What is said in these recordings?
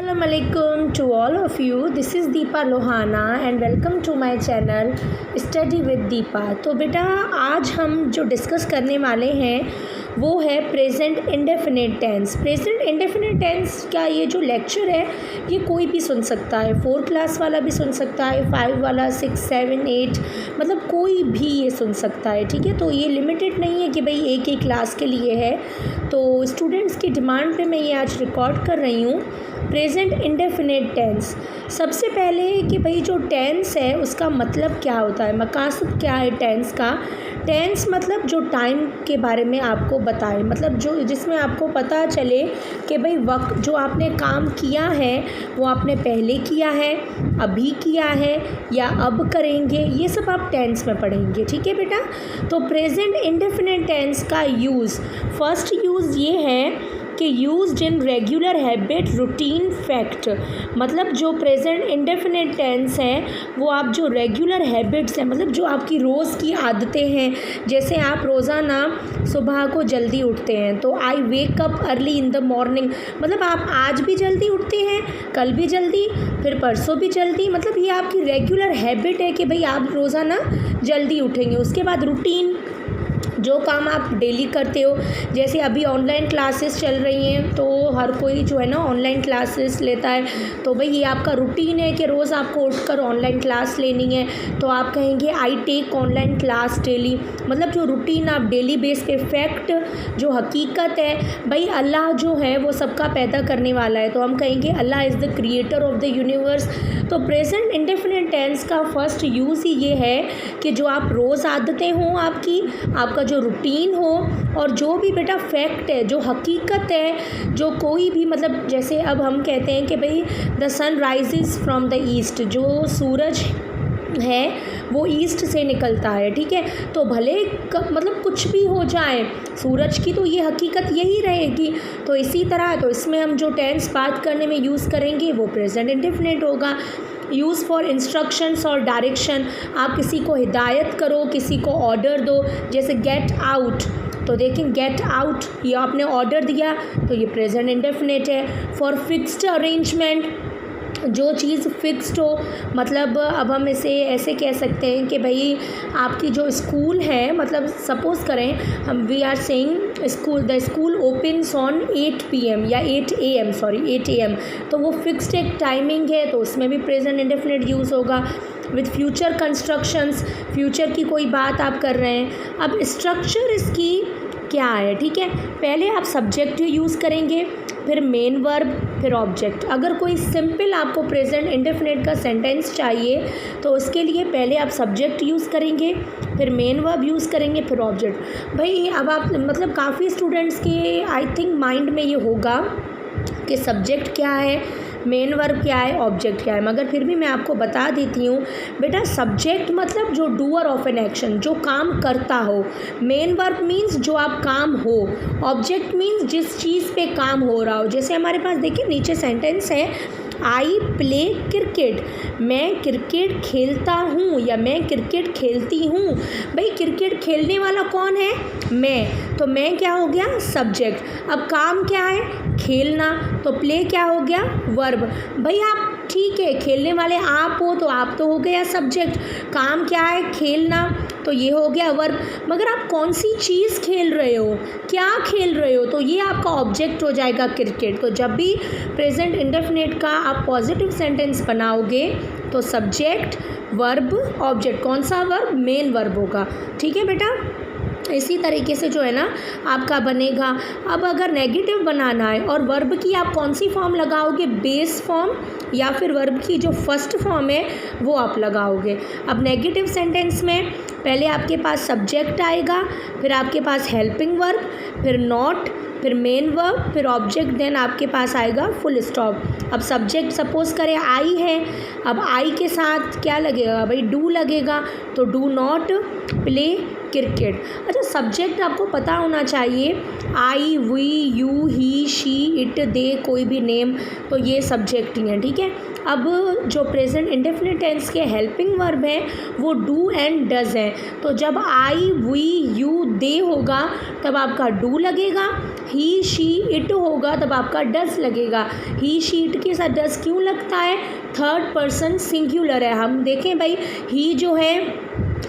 Assalamu alaikum to all of you. This is Deepa Lohana and welcome to my channel Study with Deepa. तो बेटा आज हम जो discuss करने वाले हैं वो है present indefinite tense. Present indefinite tense का ये जो लेक्चर है ये कोई भी सुन सकता है, 4 क्लास वाला भी सुन सकता है, 5 वाला, 6, 7, 8 मतलब कोई भी ये सुन सकता है। ठीक है, तो ये लिमिटेड नहीं है कि भाई एक ही क्लास के लिए है। तो स्टूडेंट्स की डिमांड पे मैं ये आज रिकॉर्ड कर रही हूँ प्रेजेंट इंडेफिनिट टेंस। सबसे पहले कि भाई जो टेंस है उसका मतलब क्या होता है, मकासद क्या है टेंस का। टेंस मतलब जो टाइम के बारे में आपको बताए, मतलब जो जिसमें आपको पता चले कि भाई वक्त जो आपने काम किया है वो आपने पहले किया है, अभी किया है या अब करेंगे, ये सब आप टेंस में पढ़ेंगे। ठीक है बेटा, तो प्रेजेंट इंडेफिनिट टेंस का यूज़, फर्स्ट यूज़ ये है कि used in regular habit routine fact. मतलब जो प्रेजेंट इंडेफिनिट टेंस है वो आप जो रेगुलर हैबिट्स हैं, मतलब जो आपकी रोज़ की आदतें हैं, जैसे आप रोज़ाना सुबह को जल्दी उठते हैं तो I wake up early in the morning, मतलब आप आज भी जल्दी उठते हैं, कल भी जल्दी, फिर परसों भी जल्दी, मतलब ये आपकी रेगुलर हैबिट है कि भाई आप रोज़ाना जल्दी उठेंगे। उसके बाद रूटीन, जो काम आप डेली करते हो, जैसे अभी ऑनलाइन क्लासेस चल रही हैं तो हर कोई जो है ना ऑनलाइन क्लासेस लेता है, तो भाई ये आपका रूटीन है कि रोज़ आपको उठकर ऑनलाइन क्लास लेनी है, तो आप कहेंगे I take online class daily. मतलब जो रूटीन आप डेली बेस पे, फैक्ट जो हकीकत है, भाई अल्लाह जो है वो सबका पैदा करने वाला है, तो हम कहेंगे Allah is the creator of the universe. तो प्रेजेंट इंडेफिनिट टेंस का फर्स्ट यूज़ ही ये है कि जो आप रोज़ आदतें हों आपकी, आपका जो रूटीन हो, और जो भी बेटा फैक्ट है, जो हकीकत है, जो कोई भी, मतलब जैसे अब हम कहते हैं कि भाई the sun rises from the east, जो सूरज है वो ईस्ट से निकलता है। ठीक है, तो भले मतलब कुछ भी हो जाए सूरज की, तो ये हकीकत यही रहेगी। तो इसी तरह तो इसमें हम जो टेंस बात करने में यूज़ करेंगे वो प्रेजेंट इंडेफिनिट होगा। यूज़ फॉर इंस्ट्रक्शंस और डायरेक्शन, आप किसी को हिदायत करो, किसी को ऑर्डर दो, जैसे गेट आउट, तो देखें गेट आउट ये आपने ऑर्डर दिया तो ये प्रेजेंट इंडेफिनिट है। फॉर फिक्स्ड अरेंजमेंट, जो चीज़ फिक्स्ड हो, मतलब अब हम इसे ऐसे कह सकते हैं कि भाई आपकी जो स्कूल है, मतलब सपोज़ करें हम we are saying school, the school opens on 8 PM या 8 AM, सॉरी 8 AM, तो वो फिक्स्ड एक टाइमिंग है, तो उसमें भी प्रेजेंट इंडेफिनिट यूज़ होगा। विथ फ्यूचर कंस्ट्रक्शंस, फ्यूचर की कोई बात आप कर रहे हैं। अब स्ट्रक्चर इसकी क्या है, ठीक है, पहले आप सब्जेक्ट यूज़ करेंगे, फिर मेन वर्ब, फिर ऑब्जेक्ट। अगर कोई सिंपल आपको प्रेजेंट इंडेफिनिट का सेंटेंस चाहिए तो उसके लिए पहले आप सब्जेक्ट यूज़ करेंगे, फिर मेन वर्ब यूज़ करेंगे, फिर ऑब्जेक्ट। भाई अब आप मतलब काफ़ी स्टूडेंट्स के आई थिंक माइंड में ये होगा कि सब्जेक्ट क्या है, मेन वर्ब क्या है, ऑब्जेक्ट क्या है, मगर फिर भी मैं आपको बता देती हूँ बेटा, सब्जेक्ट मतलब जो डूअर ऑफ एन एक्शन, जो काम करता हो। मेन वर्ब मीन्स जो आप काम हो। ऑब्जेक्ट मीन्स जिस चीज़ पे काम हो रहा हो। जैसे हमारे पास देखिए नीचे सेंटेंस है, आई प्ले क्रिकेट, मैं क्रिकेट खेलता हूँ या मैं क्रिकेट खेलती हूँ। भाई क्रिकेट खेलने वाला कौन है, मैं, तो मैं क्या हो गया सब्जेक्ट। अब काम क्या है, खेलना, तो प्ले क्या हो गया वर्ब। भाई आप ठीक है खेलने वाले आप हो तो आप तो हो गया सब्जेक्ट, काम क्या है खेलना, तो ये हो गया वर्ब। मगर आप कौन सी चीज़ खेल रहे हो, क्या खेल रहे हो, तो ये आपका ऑब्जेक्ट हो जाएगा क्रिकेट। तो जब भी प्रेजेंट इंडेफिनिट का आप पॉजिटिव सेंटेंस बनाओगे तो सब्जेक्ट वर्ब ऑब्जेक्ट, कौन सा वर्ब, मेन वर्ब होगा। ठीक है बेटा, इसी तरीके से जो है ना आपका बनेगा। अब अगर नेगेटिव बनाना है और वर्ब की आप कौन सी फॉर्म लगाओगे, बेस फॉर्म या फिर वर्ब की जो फर्स्ट फॉर्म है वो आप लगाओगे। अब नेगेटिव सेंटेंस में पहले आपके पास सब्जेक्ट आएगा, फिर आपके पास हेल्पिंग वर्ब, फिर नॉट, फिर मेन वर्ब, फिर ऑब्जेक्ट, देन आपके पास आएगा फुल स्टॉप। अब सब्जेक्ट सपोज करें आई है, अब आई के साथ क्या लगेगा भाई, डू लगेगा, तो डू नॉट प्ले क्रिकेट। अच्छा सब्जेक्ट आपको पता होना चाहिए, I, we, you, he, she, it, they, कोई भी नेम, तो ये सब्जेक्ट ही हैं। ठीक है, अब जो प्रेजेंट इंडेफिनिट टेंस के हेल्पिंग वर्ब हैं वो डू एंड डज हैं। तो जब आई, वी, यू, दे होगा तब आपका डू लगेगा, ही शी इट होगा तब आपका डज लगेगा। ही शी इट के साथ डज क्यों लगता है? थर्ड पर्सन सिंगुलर है। हम देखें भाई, ही जो है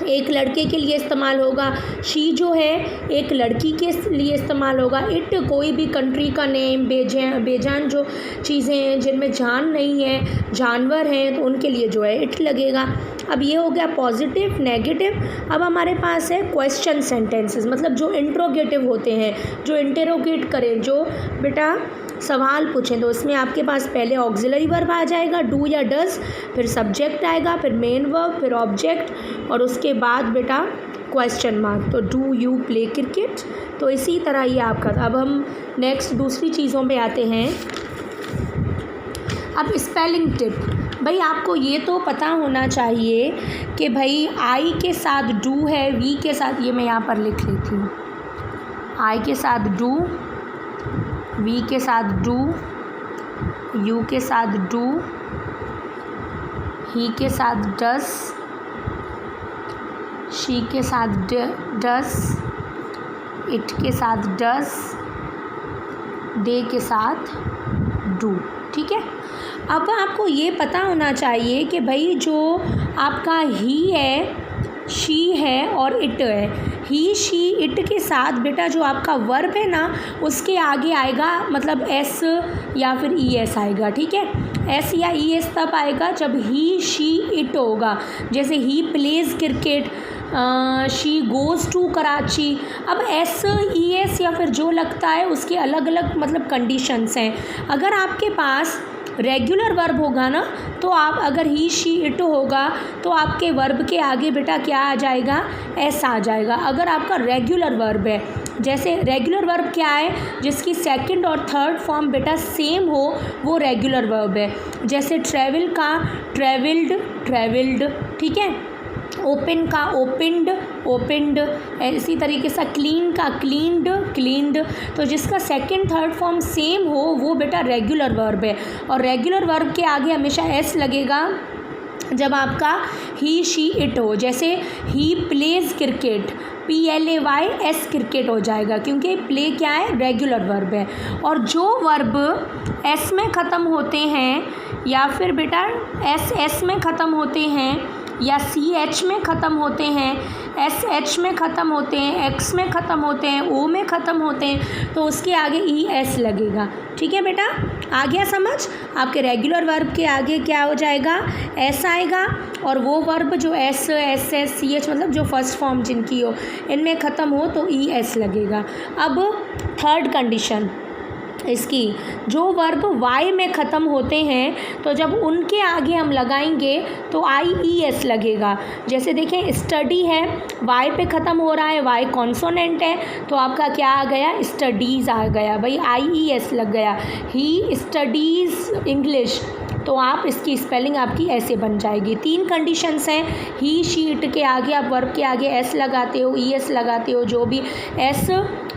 एक लड़के के लिए इस्तेमाल होगा, शी जो है एक लड़की के लिए इस्तेमाल होगा, इट कोई भी कंट्री का नेम, बेजान जो चीज़ें हैं जिनमें जान नहीं है, जानवर हैं, तो उनके लिए जो है इट लगेगा। अब ये हो गया पॉजिटिव, नेगेटिव। अब हमारे पास है क्वेश्चन सेंटेंसेस, मतलब जो इंट्रोगेटिव होते हैं, जो इंटेरोगेट करें, जो बेटा सवाल पूछें। तो इसमें आपके पास पहले ऑक्सिलरी वर्ब आ जाएगा, डू या डज, फिर सब्जेक्ट आएगा, फिर मेन वर्ब, फिर ऑब्जेक्ट, और उसके बाद बेटा क्वेश्चन मार्क। तो डू यू प्ले क्रिकेट। तो इसी तरह ये आपका। अब हम नेक्स्ट दूसरी चीज़ों पे आते हैं। अब स्पेलिंग टिप, भाई आपको ये तो पता होना चाहिए कि भाई आई के साथ डू है, वी के साथ, ये मैं यहाँ पर लिख लेती हूँ, आई के साथ डू, वी के साथ डू, यू के साथ डू, ही के साथ डस, शी के साथ डस, इट के साथ डस, दे के साथ डू। ठीक है। अब आपको ये पता होना चाहिए कि भाई जो आपका ही है, शी है और इट है, ही शी इट के साथ बेटा जो आपका वर्ब है ना, उसके आगे आएगा मतलब एस या फिर ई एस आएगा। ठीक है। एस या ई एस तब आएगा जब ही शी इट होगा। जैसे ही plays cricket, she goes to Karachi. अब एस ई एस या फिर जो लगता है उसके अलग अलग मतलब कंडीशंस हैं। अगर आपके पास रेगुलर वर्ब होगा ना, तो आप अगर ही शी इट होगा तो आपके वर्ब के आगे बेटा क्या आ जाएगा? एस आ जाएगा। अगर आपका रेगुलर वर्ब है, जैसे रेगुलर वर्ब क्या है? जिसकी सेकंड और थर्ड फॉर्म बेटा सेम हो, वो रेगुलर वर्ब है। जैसे ट्रैवल का ट्रैवल्ड, ट्रैवल्ड। ठीक है। ओपन का ओपनड, ओपनड। इसी तरीके से क्लीन का क्लीनड, क्लीनड। तो जिसका सेकंड थर्ड फॉर्म सेम हो वो बेटा रेगुलर वर्ब है। और रेगुलर वर्ब के आगे हमेशा एस लगेगा जब आपका ही शी इट हो। जैसे ही प्लेज क्रिकेट, PLAYS क्रिकेट हो जाएगा, क्योंकि प्ले क्या है? रेगुलर वर्ब है। और जो वर्ब एस में ख़त्म होते हैं या फिर बेटा एस में ख़त्म होते हैं या CH में ख़त्म होते हैं, SH में ख़त्म होते हैं, X में ख़त्म होते हैं, O में ख़त्म होते हैं, तो उसके आगे ES लगेगा। ठीक है बेटा, आ गया समझ? आपके रेगुलर वर्ब के आगे क्या हो जाएगा? S आएगा। और वो वर्ब जो S, SS, CH मतलब जो फर्स्ट फॉर्म जिनकी हो, इनमें ख़त्म हो तो ES लगेगा। अब थर्ड कंडीशन इसकी, जो वर्ब वाई में ख़त्म होते हैं तो जब उनके आगे हम लगाएंगे तो IES लगेगा। जैसे देखें स्टडी है, वाई पे ख़त्म हो रहा है, वाई कॉन्सोनेंट है, तो आपका क्या आ गया? स्टडीज़ आ गया, भाई IES लग गया। ही स्टडीज़ इंग्लिश, तो आप इसकी स्पेलिंग आपकी ऐसे बन जाएगी। 3 कंडीशंस हैं। ही शी इट के आगे आप वर्ब के आगे एस लगाते हो, ES लगाते हो, जो भी एस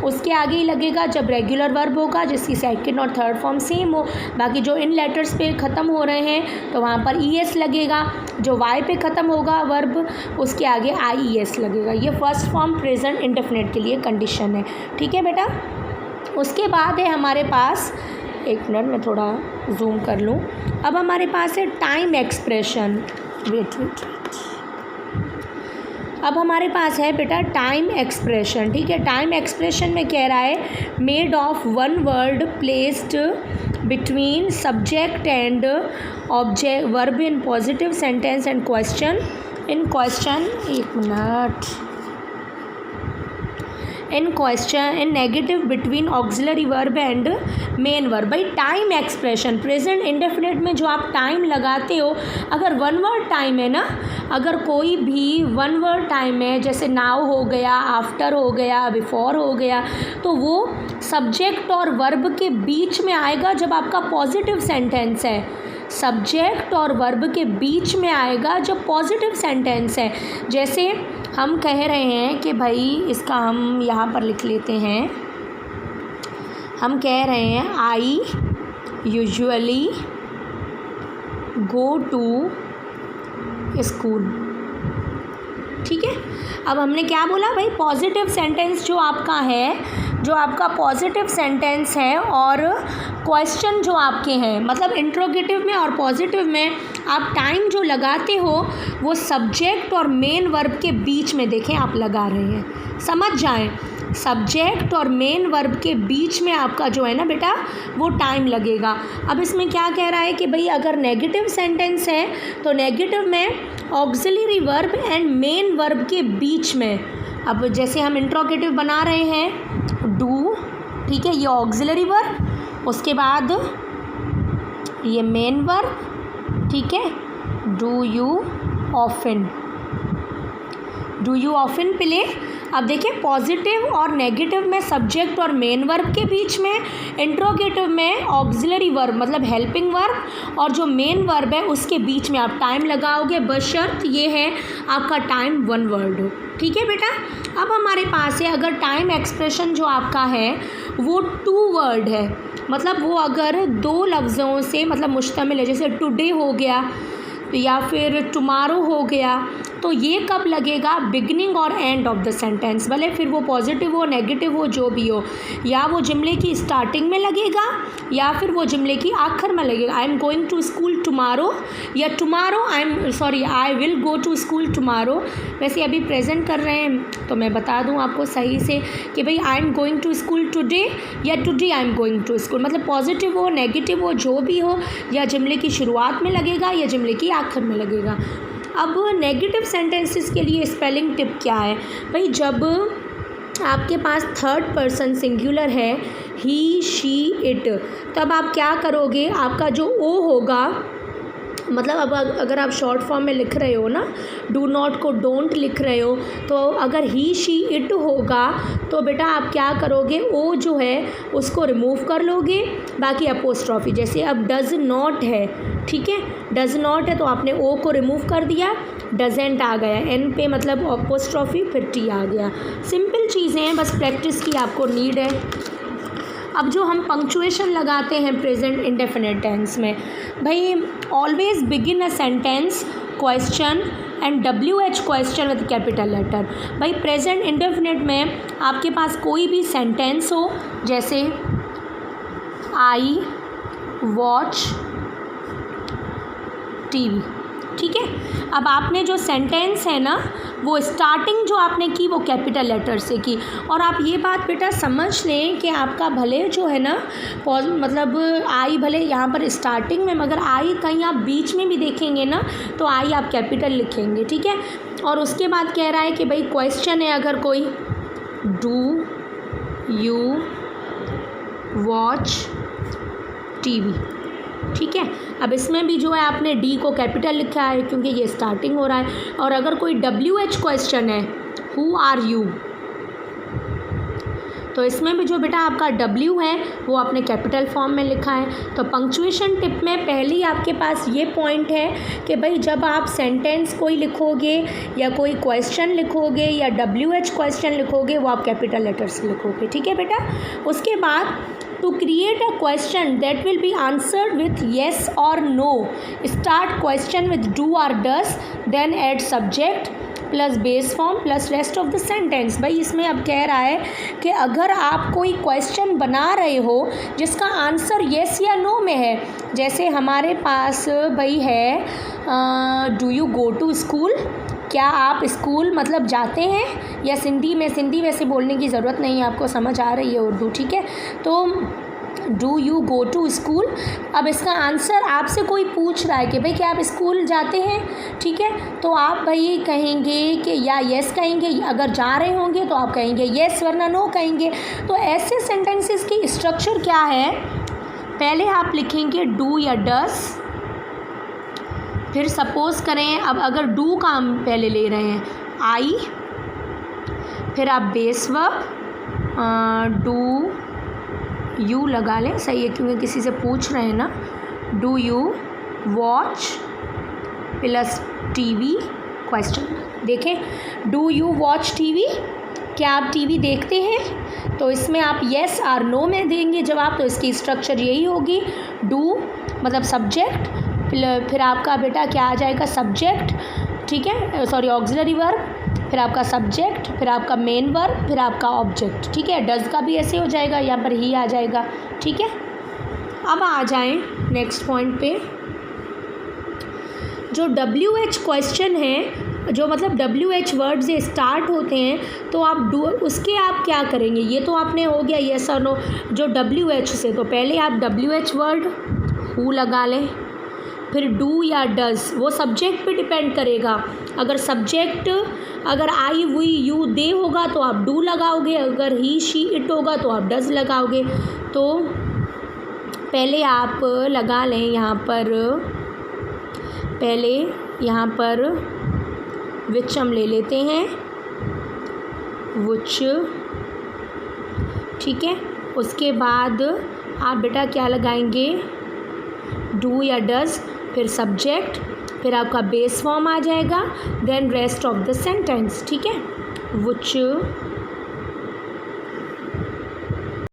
उसके आगे ही लगेगा जब रेगुलर वर्ब होगा जिसकी सेकंड और थर्ड फॉर्म सेम हो। बाकी जो इन लेटर्स पे ख़त्म हो रहे हैं तो वहाँ पर ES लगेगा। जो वाई पे ख़त्म होगा वर्ब उसके आगे IES लगेगा। ये फर्स्ट फॉर्म प्रेजेंट इंडेफिनिट के लिए कंडीशन है। ठीक है बेटा। उसके बाद है हमारे पास, एक मिनट मैं थोड़ा जूम कर लूँ। अब हमारे पास है टाइम एक्सप्रेशन। वेट। अब हमारे पास है बेटा टाइम एक्सप्रेशन। ठीक है। टाइम एक्सप्रेशन में कह रहा है made of one word placed between subject and object, verb in positive sentence and question. In question, एक minute, in question in negative between auxiliary verb and main verb. भाई time expression present indefinite में जो आप time लगाते हो, अगर one word time है ना, अगर कोई भी वन वर्ड टाइम है, जैसे नाउ हो गया, आफ्टर हो गया, बिफोर हो गया, तो वो सब्जेक्ट और वर्ब के बीच में आएगा जब आपका पॉजिटिव सेंटेंस है। सब्जेक्ट और वर्ब के बीच में आएगा जब पॉजिटिव सेंटेंस है। जैसे हम कह रहे हैं कि भाई, इसका हम यहाँ पर लिख लेते हैं, हम कह रहे हैं I usually go to school. ठीक है। अब हमने क्या बोला भाई? पॉजिटिव सेंटेंस जो आपका है जो आपका पॉजिटिव सेंटेंस है और क्वेश्चन जो आपके हैं, मतलब इंट्रोगेटिव में और पॉजिटिव में आप टाइम जो लगाते हो वो सब्जेक्ट और मेन वर्ब के बीच में देखें आप लगा रहे हैं, समझ जाएं। सब्जेक्ट और मेन वर्ब के बीच में आपका जो है ना बेटा वो टाइम लगेगा। अब इसमें क्या कह रहा है कि भाई अगर नेगेटिव सेंटेंस है तो नेगेटिव में auxiliary verb and main verb के बीच में, अब जैसे हम इंट्रोगेटिव बना रहे हैं डू, ठीक है, ये ऑक्सिलरी वर्ब, उसके बाद ये मेन वर्ब, ठीक है, डू यू ऑफन प्ले। अब देखिए पॉजिटिव और नेगेटिव में सब्जेक्ट और मेन वर्ब के बीच में, इंट्रोगेटिव में ऑक्सिलरी वर्ब मतलब हेल्पिंग वर्ब और जो मेन वर्ब है उसके बीच में आप टाइम लगाओगे, बशर्त ये है आपका टाइम वन वर्ड हो, ठीक है बेटा। अब हमारे पास है अगर टाइम एक्सप्रेशन जो आपका है वो टू वर्ड है, मतलब वो अगर दो लफ्ज़ों से मतलब मुश्तमिल है, जैसे टुडे हो गया या फिर टुमारो हो गया, तो ये कब लगेगा, बिगनिंग और एंड ऑफ द सेंटेंस, भले फिर वो पॉजिटिव हो नेगेटिव हो जो भी हो, या वो जुमले की स्टार्टिंग में लगेगा या फिर वो जुमले की आखिर में लगेगा। I am going to school tomorrow या tomorrow I will go to school tomorrow. वैसे अभी प्रेजेंट कर रहे हैं तो मैं बता दूं आपको सही से कि भाई I am going to school today या today I am going to school, मतलब पॉजिटिव हो नेगेटिव हो जो भी हो, या जुमले की शुरुआत में लगेगा या जुमले की आखिर में लगेगा। अब नेगेटिव सेंटेंसेस के लिए स्पेलिंग टिप क्या है भाई, जब आपके पास थर्ड पर्सन सिंगुलर है ही शी इट, तब आप क्या करोगे, आपका जो ओ होगा, मतलब अब अगर आप शॉर्ट फॉर्म में लिख रहे हो ना, डू नॉट को डोंट लिख रहे हो, तो अगर ही शी इट होगा तो बेटा आप क्या करोगे, ओ जो है उसको रिमूव कर लोगे, बाकी अपोस्ट्रॉफी, जैसे अब डज नॉट है, ठीक है, डज नॉट है तो आपने ओ को रिमूव कर दिया, डजेंट आ गया, एन पे मतलब अपोस्ट्रॉफी फिर टी आ गया। सिंपल चीज़ें हैं, बस प्रैक्टिस की आपको नीड है। अब जो हम पंक्चुएशन लगाते हैं प्रेजेंट इंडेफिनिट टेंस में, भाई always begin a sentence question and WH question with capital letter. भाई प्रेजेंट इंडेफिनिट में आपके पास कोई भी सेंटेंस हो, जैसे आई वॉच टीवी, ठीक है, अब आपने जो सेंटेंस है ना वो स्टार्टिंग जो आपने की वो कैपिटल लेटर से की, और आप ये बात बेटा समझ लें कि आपका भले जो है ना मतलब आई भले यहाँ पर स्टार्टिंग में, मगर आई कहीं आप बीच में भी देखेंगे ना तो आई आप कैपिटल लिखेंगे, ठीक है। और उसके बाद कह रहा है कि भाई क्वेश्चन है अगर कोई, डू यू वॉच टीवी, ठीक है। अब इसमें भी जो है आपने डी को कैपिटल लिखा है क्योंकि ये स्टार्टिंग हो रहा है, और अगर कोई WH क्वेश्चन है, हु आर यू, तो इसमें भी जो बेटा आपका W है वो आपने कैपिटल फॉर्म में लिखा है। तो पंक्चुएशन टिप में पहले ही आपके पास ये पॉइंट है कि भाई जब आप सेंटेंस कोई लिखोगे या कोई क्वेश्चन लिखोगे या WH क्वेश्चन लिखोगे वो आप कैपिटल लेटर से लिखोगे, ठीक है बेटा। उसके बाद to create a question that will be answered with yes or no, start question with do or does, then add subject plus base form plus rest of the sentence. भाई इसमें अब कह रहा है कि अगर आप कोई क्वेश्चन बना रहे हो जिसका आंसर येस या नो में है, जैसे हमारे पास भाई है do you go to school, क्या आप स्कूल मतलब जाते हैं, या सिंधी वैसे बोलने की ज़रूरत नहीं है, आपको समझ आ रही है उर्दू, ठीक है। तो do you go to school, अब इसका आंसर आपसे कोई पूछ रहा है कि भाई क्या आप स्कूल जाते हैं, ठीक है, तो आप भाई कहेंगे कि या येस कहेंगे, अगर जा रहे होंगे तो आप कहेंगे येस वरना नो कहेंगे। तो ऐसे सेंटेंसेस की स्ट्रक्चर क्या है, पहले आप लिखेंगे डू या डस, फिर सपोज़ करें अब अगर डू का हम पहले ले रहे हैं आई, फिर आप बेस वर्ब डू यू लगा लें, सही है क्योंकि किसी से पूछ रहे हैं ना, do you watch plus TV question. देखें डू यू वॉच टीवी, क्या आप टीवी देखते हैं, तो इसमें आप येस और नो में देंगे जवाब, तो इसकी स्ट्रक्चर यही होगी, डू मतलब सब्जेक्ट, फिर आपका बेटा क्या आ जाएगा सब्जेक्ट, ठीक है, सॉरी ऑक्सिलरी वर्ब, फिर आपका सब्जेक्ट, फिर आपका मेन वर्ब, फिर आपका ऑब्जेक्ट। ठीक है, डज का भी ऐसे हो जाएगा, यहाँ पर ही आ जाएगा। ठीक है, अब आ जाएं नेक्स्ट पॉइंट पे। जो WH क्वेश्चन है, जो मतलब WH वर्ड से स्टार्ट होते हैं, तो आप डू, उसके आप क्या करेंगे? ये तो आपने हो गया येस और नो। जो WH से, तो पहले आप WH वर्ड हु लगा लें, फिर डू या डज, वो सब्जेक्ट पे डिपेंड करेगा। अगर सब्जेक्ट अगर आई वी यू दे होगा तो आप डू लगाओगे, अगर ही शी इट होगा तो आप डज लगाओगे। तो पहले आप लगा लें यहाँ पर, पहले यहाँ पर विच हम ले लेते हैं, विच। ठीक है, उसके बाद आप बेटा क्या लगाएंगे? डू या डज, फिर सब्जेक्ट, फिर आपका बेस फॉर्म आ जाएगा, then rest of the sentence. ठीक है, विच